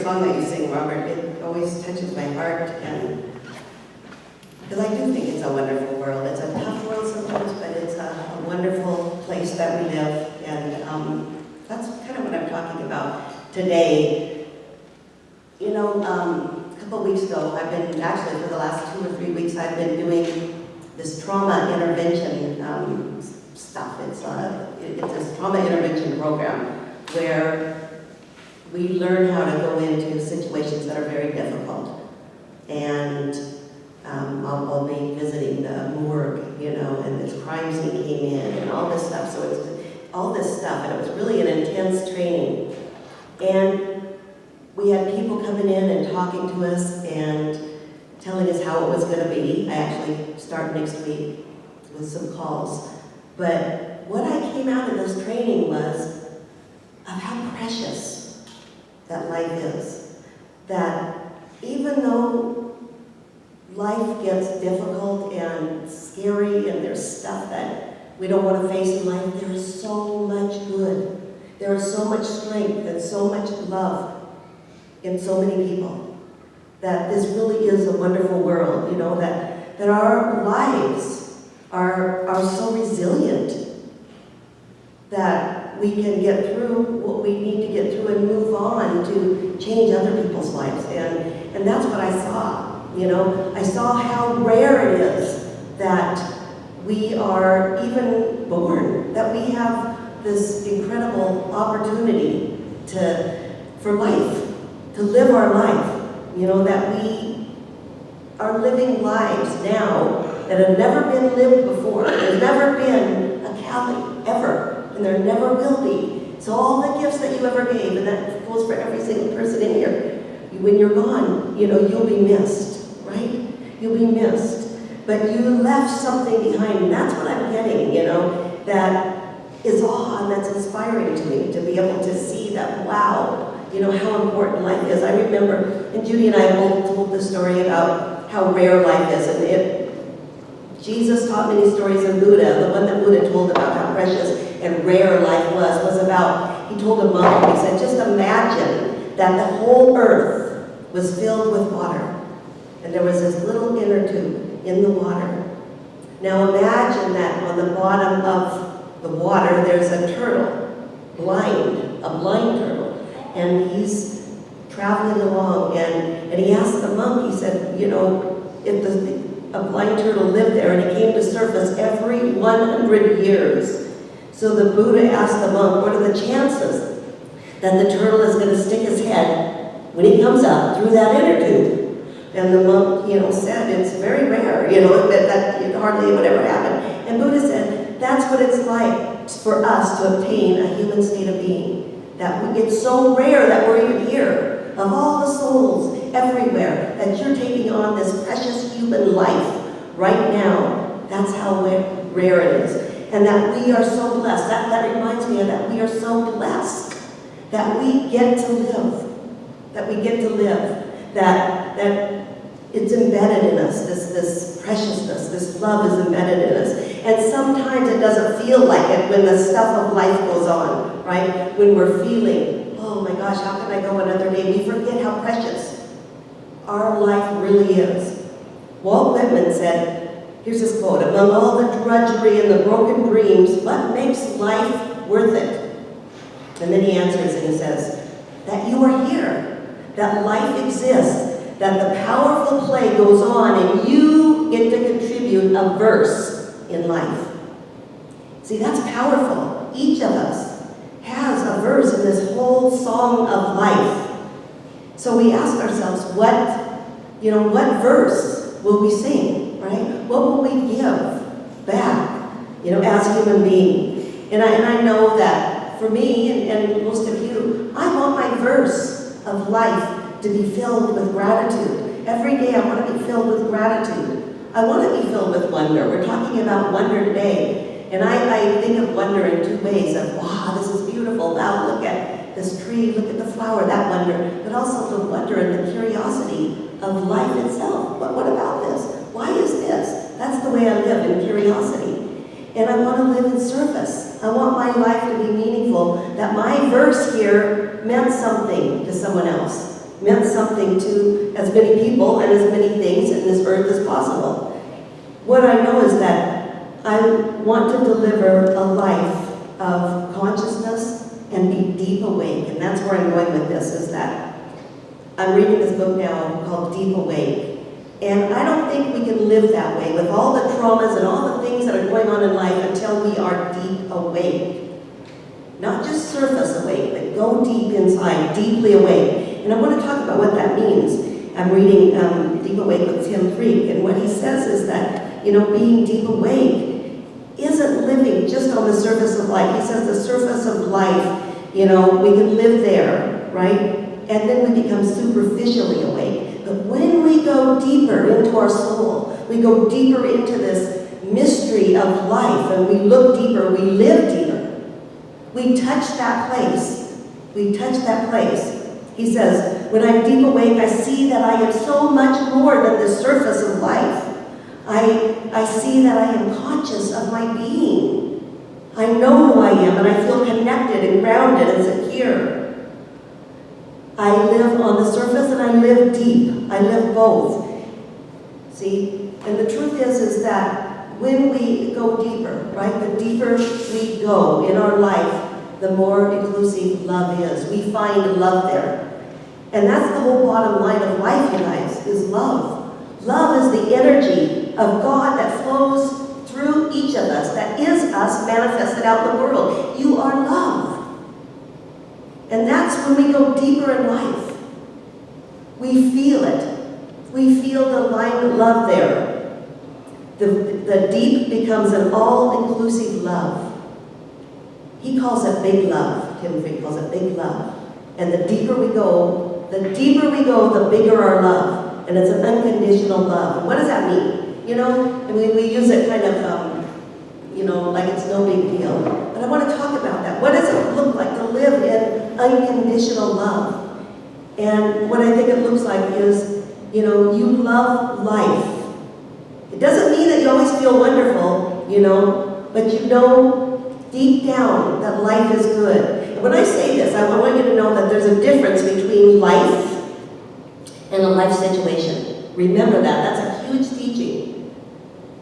song that you sing, Robert. It always touches my heart, and because I do think it's a wonderful world. It's a tough world sometimes, but it's a wonderful place that we live, and that's kind of what I'm talking about today. You know, a couple of weeks ago, I've been, actually for the last 2 or 3 weeks, I've been doing this trauma intervention stuff. It's this trauma intervention program where we learn how to go into situations that are very difficult. And I'll be visiting the morgue, you know, and this crime scene came in and all this stuff. So it's all this stuff, and it was really an intense training. And we had people coming in and talking to us and telling us how it was going to be. I actually start next week with some calls. But what I came out of this training was of how precious that life is. That even though life gets difficult and scary and there's stuff that we don't want to face in life, there is so much good. There is so much strength and so much love in so many people. That this really is a wonderful world, you know, that our lives are so resilient that we can get through what we need to get through and move on to change other people's lives. And that's what I saw, you know. I saw how rare it is that we are even born, that we have this incredible opportunity for life, to live our life. You know, that we are living lives now that have never been lived before. There's never been a Cali, ever, and there never will be. So all the gifts that you ever gave, and that goes for every single person in here, when you're gone, you know, you'll be missed, right? You'll be missed. But you left something behind, and that's what I'm getting, you know, that is awe, and that's inspiring to me, to be able to see that, wow, you know, how important life is. I remember, and Judy and I both told the story about how rare life is, and Jesus taught many stories in Buddha. The one that Buddha told about how precious and rare life was about, he told a monk, he said, just imagine that the whole earth was filled with water, and there was this little inner tube in the water. Now imagine that on the bottom of the water there's a turtle, a blind turtle. And he's traveling along, and he asked the monk, he said, you know, if a blind turtle lived there, and he came to surface every 100 years. So the Buddha asked the monk, what are the chances that the turtle is going to stick his head when he comes up through that inner tube? And the monk, you know, said, it's very rare, you know, that hardly would ever happen. And Buddha said, that's what it's like for us to obtain a human state of being. That it's so rare that we're even here. Of all the souls everywhere, that you're taking on this precious human life right now. That's how rare it is. And that we are so blessed. That reminds me of that we are so blessed that we get to live. That we get to live. That it's embedded in us. This preciousness, this love is embedded in us. And sometimes it doesn't feel like it when the stuff of life goes on, right? When we're feeling, oh my gosh, how can I go another day? We forget how precious our life really is. Walt Whitman said, here's his quote, among all the drudgery and the broken dreams, what makes life worth it? And then he answers and he says, that you are here, that life exists, that the powerful play goes on, and you get to contribute a verse in life. See, that's powerful. Each of us has a verse in this whole song of life. So we ask ourselves, what verse will we sing, right? What will we give back, you know, as human beings? And I know that for me and most of you, I want my verse of life to be filled with gratitude. Every day I want to be filled with gratitude. I want to be filled with wonder. We're talking about wonder today. And I think of wonder in two ways. Of, wow, this is beautiful. Wow, look at this tree. Look at the flower, that wonder. But also the wonder and the curiosity of life itself. What about this? Why is this? That's the way I live, in curiosity. And I want to live in service. I want my life to be meaningful. That my verse here meant something to someone else. meant something to as many people and as many things in this earth as possible. What I know is that I want to deliver a life of consciousness and be deep awake, and that's where I'm going with this, is that I'm reading this book now called Deep Awake, and I don't think we can live that way with all the traumas and all the things that are going on in life until we are deep awake. Not just surface awake, but go deep inside, deeply awake. And I want to talk about what that means. I'm reading Deep Awake with Tim Freak, and what he says is that, being deep awake isn't living just on the surface of life. He says the surface of life, we can live there, right? And then we become superficially awake. But when we go deeper into our soul, we go deeper into this mystery of life, and we look deeper, we live deeper. We touch that place. We touch that place. He says, when I'm deep awake, I see that I am so much more than the surface of life. I see that I am conscious of my being. I know who I am, and I feel connected and grounded and secure. I live on the surface and I live deep. I live both. See? And the truth is that when we go deeper, right, the deeper we go in our life, the more inclusive love is. We find love there. And that's the whole bottom line of life, you guys, is love. Love is the energy of God that flows through each of us, that is us manifested out in the world. You are love. And that's when we go deeper in life. We feel it. We feel the line of love there. The deep becomes an all-inclusive love. He calls it big love. Tim Freak calls it big love. And the deeper we go, the bigger our love. And it's an unconditional love. And what does that mean? We use it kind of, like it's no big deal. But I want to talk about that. What does it look like to live in unconditional love? And what I think it looks like is, you love life. It doesn't mean that you always feel wonderful, but deep down that life is good. And when I say this, I want you to know that there's a difference between life and a life situation. Remember that. That's a huge teaching.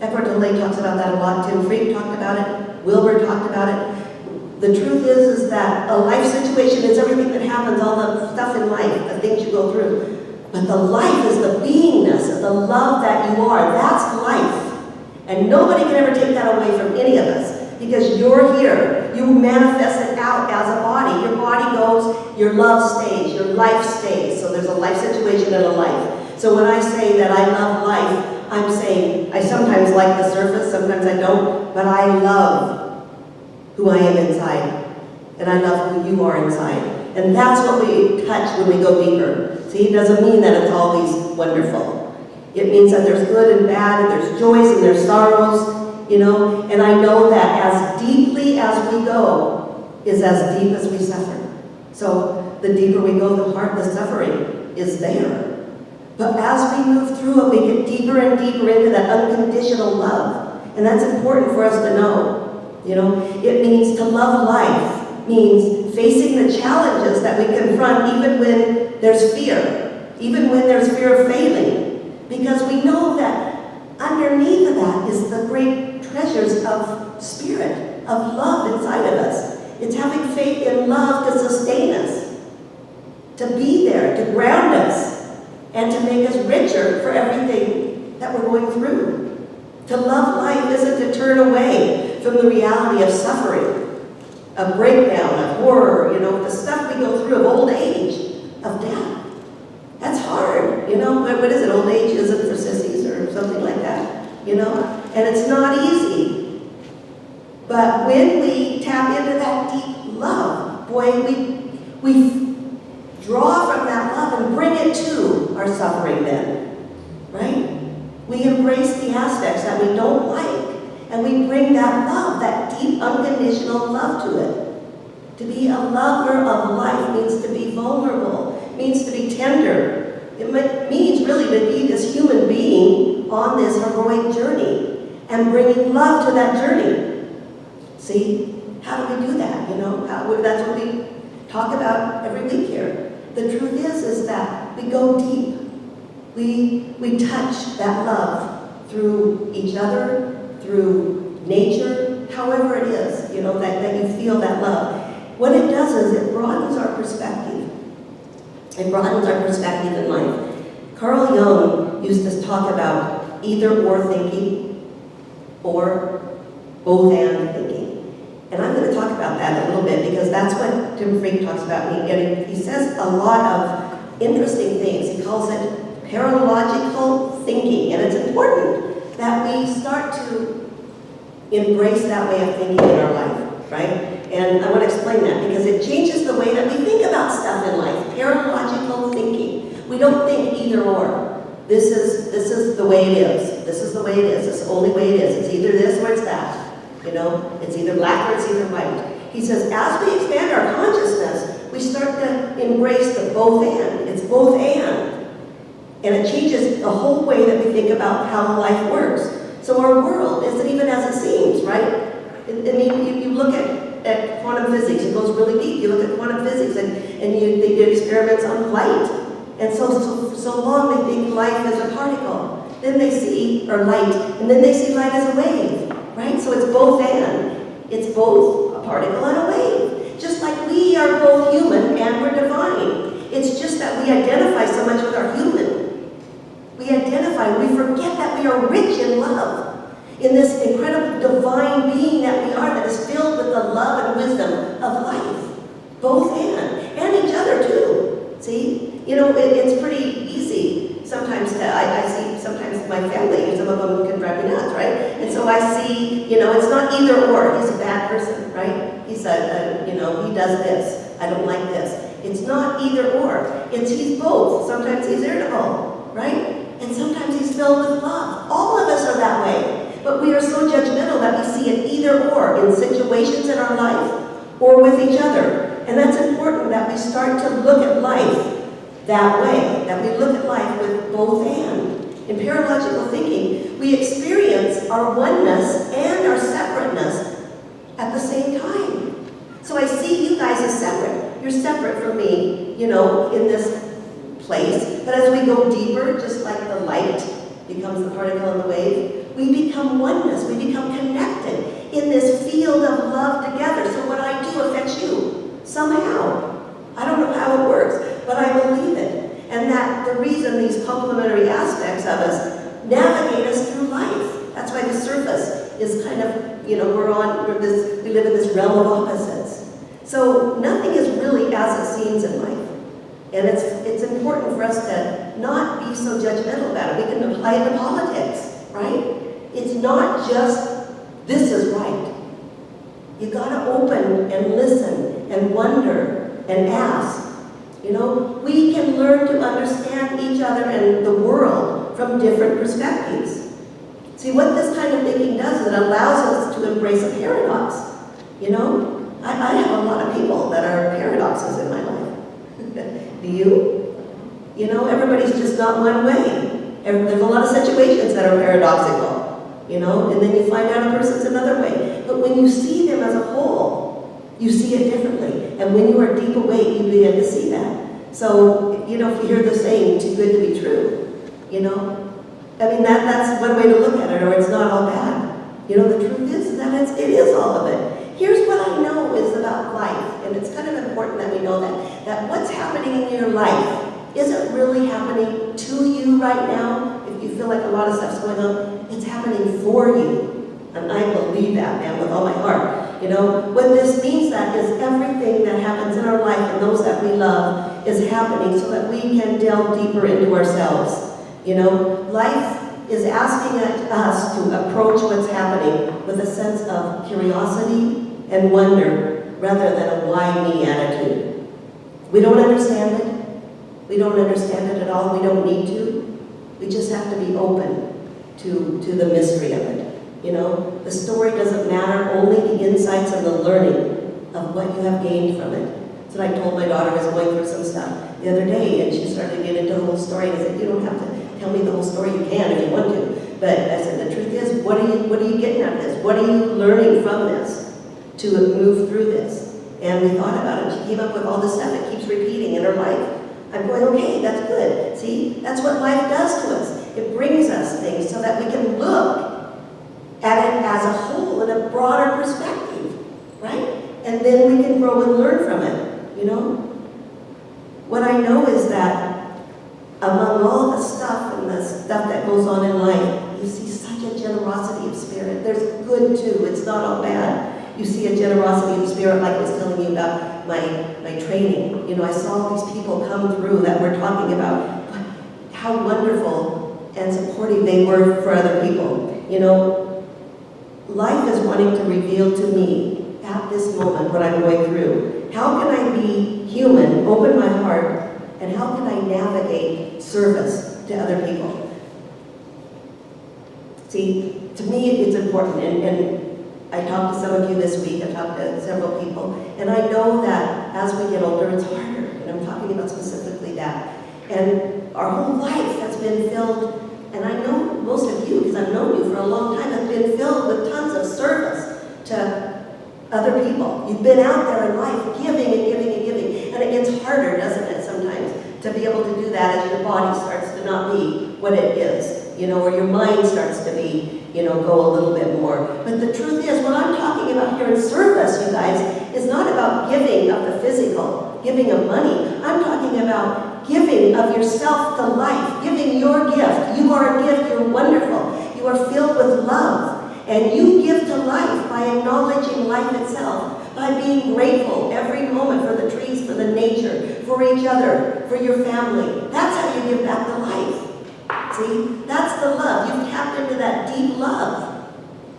Eckhart Tolle talks about that a lot. Tim Freak talked about it. Wilbur talked about it. The truth is that a life situation is everything that happens, all the stuff in life, the things you go through. But the life is the beingness of the love that you are. That's life. And nobody can ever take that away from any of us. Because you're here. You manifest it out as a body. Your body goes, your love stays, your life stays. So there's a life situation and a life. So when I say that I love life, I'm saying I sometimes like the surface, sometimes I don't, but I love who I am inside. And I love who you are inside. And that's what we touch when we go deeper. See, it doesn't mean that it's always wonderful. It means that there's good and bad, and there's joys and there's sorrows. And I know that as deeply as we go is as deep as we suffer. So the deeper we go, the suffering is there. But as we move through it, we get deeper and deeper into that unconditional love. And that's important for us to know. It means to love life, means facing the challenges that we confront even when there's fear, even when there's fear of failing. Because we know that underneath of that is the great treasures of spirit, of love inside of us. It's having faith in love to sustain us, to be there, to ground us, and to make us richer for everything that we're going through. To love life isn't to turn away from the reality of suffering, of breakdown, of horror, the stuff we go through, of old age, of death. That's hard, What is it? Old age isn't for sissies or something like that, And it's not easy. But when we tap into that deep love, boy, we draw from that love and bring it to our suffering then, right? We embrace the aspects that we don't like, and we bring that love, that deep, unconditional love to it. To be a lover of life means to be vulnerable, means to be tender. It means really to be this human being on this heroic journey and bringing love to that journey. See, how do we do that? That's what we talk about every week here. the truth is that we go deep. We touch that love through each other, through nature, however it is, that you feel that love. What it does is it broadens our perspective. It broadens our perspective in life. Carl Jung used to talk about either or thinking or both and thinking. And I'm going to talk about that a little bit because that's what Tim Frink talks about. He says a lot of interesting things. He calls it paralogical thinking. And it's important that we start to embrace that way of thinking in our life, right? And I want to explain that because it changes the way that we think about stuff in life. Paralogical thinking. We don't think either or. This is the way it is. This is the way it is. It's the only way it is. It's either this or it's that. It's either black or it's either white. He says, as we expand our consciousness, we start to embrace the both and. It's both and. And it changes the whole way that we think about how life works. So our world isn't even as it seems, right? You look at quantum physics, it goes really deep. You look at quantum physics and they did experiments on light. And so long they think life is a particle. Then they see, or light, and then they see light as a wave, right? So it's both and. It's both a particle and a wave. Just like we are both human and we're divine. It's just that we identify so much with our human. We identify, we forget that we are rich in love. In this incredible divine being that we are, that is filled with the love and wisdom of life. Both and each other too. See? It's pretty easy sometimes I see sometimes my family, some of them can drive me nuts, right? And so I see, it's not either or. He's a bad person, right? He's he does this. I don't like this. It's not either or. He's both. Sometimes he's irritable, right? And sometimes he's filled with love. All of us are that way. But we are so judgmental that we see it either or in situations in our life or with each other. And that's important that we start to look at life that way, that we look at life with both and. In paralogical thinking, we experience our oneness and our separateness at the same time. So I see you guys as separate. You're separate from me, in this place. But as we go deeper, just like the light becomes the particle and the wave, we become oneness. We become connected in this field of love together. So what I do affects you somehow. I don't know how it works, but I believe it. And that the reason these complementary aspects of us navigate us through life. That's why the surface is kind of, we live in this realm of opposites. So nothing is really as it seems in life. And it's important for us to not be so judgmental about it. We can apply it to politics, right? It's not just, this is right. You gotta open and listen and wonder and ask. We can learn to understand each other and the world from different perspectives. See, what this kind of thinking does is it allows us to embrace a paradox. I have a lot of people that are paradoxes in my life. Do you? Everybody's just not one way. There's a lot of situations that are paradoxical, and then you find out a person's another way. But when you see them as a whole, you see it differently. And when you are deep awake, you begin to see that. So, if you hear the saying, too good to be true, that's one way to look at it, or it's not all bad. The truth is that it is all of it. Here's what I know is about life, and it's kind of important that we know that what's happening in your life isn't really happening to you right now. If you feel like a lot of stuff's going on, it's happening for you. And I believe that, man, with all my heart. What this means that is everything that happens in our life and those that we love is happening so that we can delve deeper into ourselves. Life is asking us to approach what's happening with a sense of curiosity and wonder rather than a why me attitude. We don't understand it. We don't understand it at all. We don't need to. We just have to be open to the mystery of it. The story doesn't matter, only the insights and the learning of what you have gained from it. That's what I told my daughter. I was going through some stuff the other day, and she started to get into the whole story. And I said, you don't have to tell me the whole story. You can if you want to. But I said, the truth is, what are you getting out of this? What are you learning from this to move through this? And we thought about it. She came up with all this stuff that keeps repeating in her life. I'm going, okay, that's good. See, that's what life does to us. It brings us things so that we can look at it as a whole in a broader perspective, right? And then we can grow and learn from it, you know? What I know is that among all the stuff and the stuff that goes on in life, you see such a generosity of spirit. There's good too, it's not all bad. You see a generosity of spirit, like I was telling you about my training. You know, I saw these people come through that we're talking about, but how wonderful and supportive they were for other people. You know, life is wanting to reveal to me at this moment what I'm going through. How can I be human, open my heart, and how can I navigate service to other people? See, to me it's important, and I talked to some of you this week, I talked to several people, and I know that as we get older, it's harder, and I'm talking about specifically that. And our whole life has been filled, and I know most of you, because I've known you for a long time, have been filled with tons of service to other people. You've been out there in life giving and giving and giving, and it gets harder, doesn't it, sometimes, to be able to do that as your body starts to not be what it is, you know, or your mind starts to be, you know, go a little bit more. But the truth is, what I'm talking about here in service, you guys, is not about giving of the physical, giving of money. I'm talking about giving of yourself to life, giving your gift. You are a gift, you're wonderful. You are filled with love. And you give to life by acknowledging life itself, by being grateful every moment for the trees, for the nature, for each other, for your family. That's how you give back to life. See, that's the love. You've tapped into that deep love.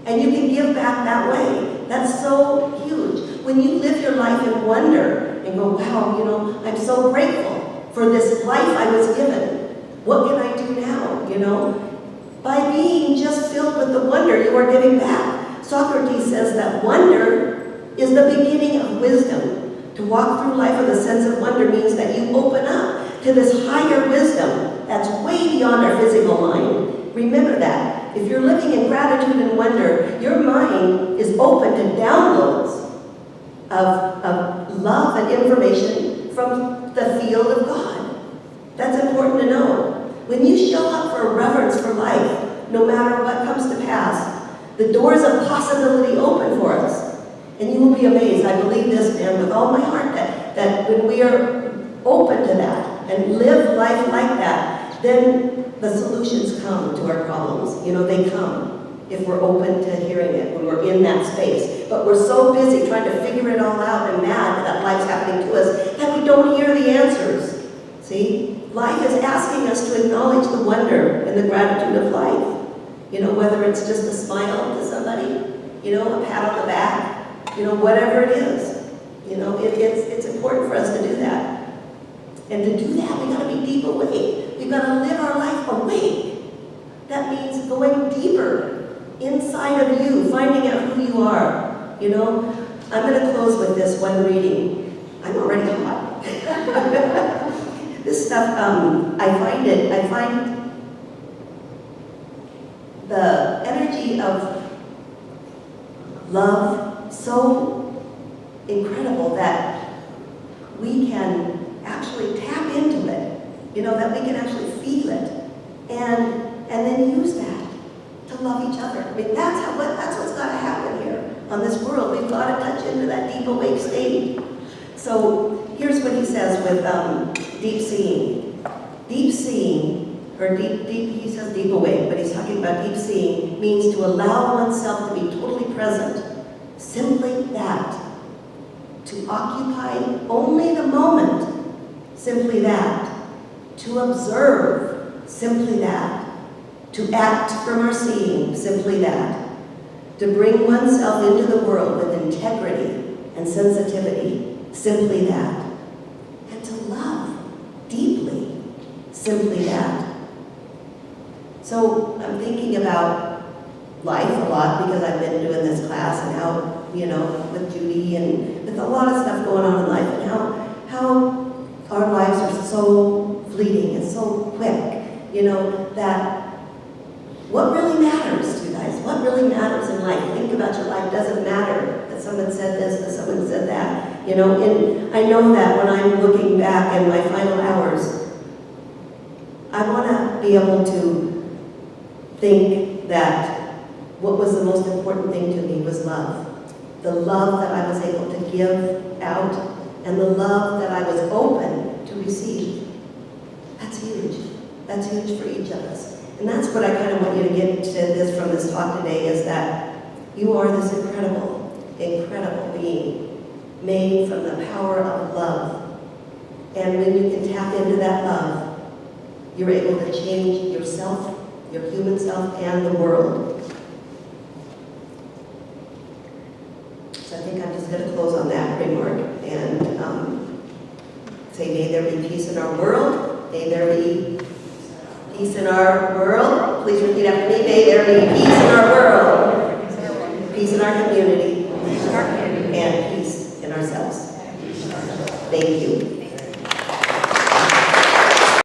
And you can give back that way. That's so huge. When you live your life in wonder and go, wow, you know, I'm so grateful for this life I was given. What can I do now, you know? By being just filled with the wonder, you are giving back. Socrates says that wonder is the beginning of wisdom. To walk through life with a sense of wonder means that you open up to this higher wisdom that's way beyond our physical mind. Remember that. If you're living in gratitude and wonder, your mind is open to downloads of love and information from the field of God. That's important to know. When you show up for a reverence for life, no matter what comes to pass, the doors of possibility open for us. And you will be amazed. I believe this, man, with all my heart, that when we are open to that and live life like that, then the solutions come to our problems. You know, they come if we're open to hearing it, when we're in that space. But we're so busy trying to figure it all out and mad that life's happening to us that we don't hear the answers. See? Life is asking us to acknowledge the wonder and the gratitude of life. You know, whether it's just a smile to somebody, you know, a pat on the back, you know, whatever it is. You know, it's important for us to do that. And to do that, we got to be deep awake. We've got to live our life awake. That means going deeper inside of you, finding out who you are. You know, I'm going to close with this one reading. I'm already hot. This stuff, I find the energy of love so incredible that we can actually tap into it, you know, that we can actually feel it, and then use that to love each other. I mean, that's what's got to happen here on this world. We've got to touch into that deep awake state. So here's what he says with deep seeing. Deep seeing, or he says deep awake, but he's talking about deep seeing, means to allow oneself to be totally present. Simply that. To occupy only the moment. Simply that. To observe. Simply that. To act from our seeing. Simply that. To bring oneself into the world with integrity and sensitivity. Simply that. And to love deeply. Simply that. So I'm thinking about life a lot because I've been doing this class and how, you know, with Judy and with a lot of stuff going on in life and how our lives are so fleeting and so quick, you know, that what really matters, you guys? What really matters in life? Think about your life. Doesn't matter that someone said this, that someone said that. you know, and I know that when I'm looking back in my final hours, I want to be able to think that what was the most important thing to me was love. The love that I was able to give out and the love that I was open to receive. That's huge. That's huge for each of us. And that's what I kind of want you to get to this from this talk today, is that you are this incredible, incredible being made from the power of love. And when you can tap into that love, you're able to change yourself, your human self, and the world. So I think I'm just going to close on that remark and say, may there be peace in our world. May there be peace in our world. Please repeat after me. May there be peace in our world. Peace in our community. And peace in ourselves. Thank you.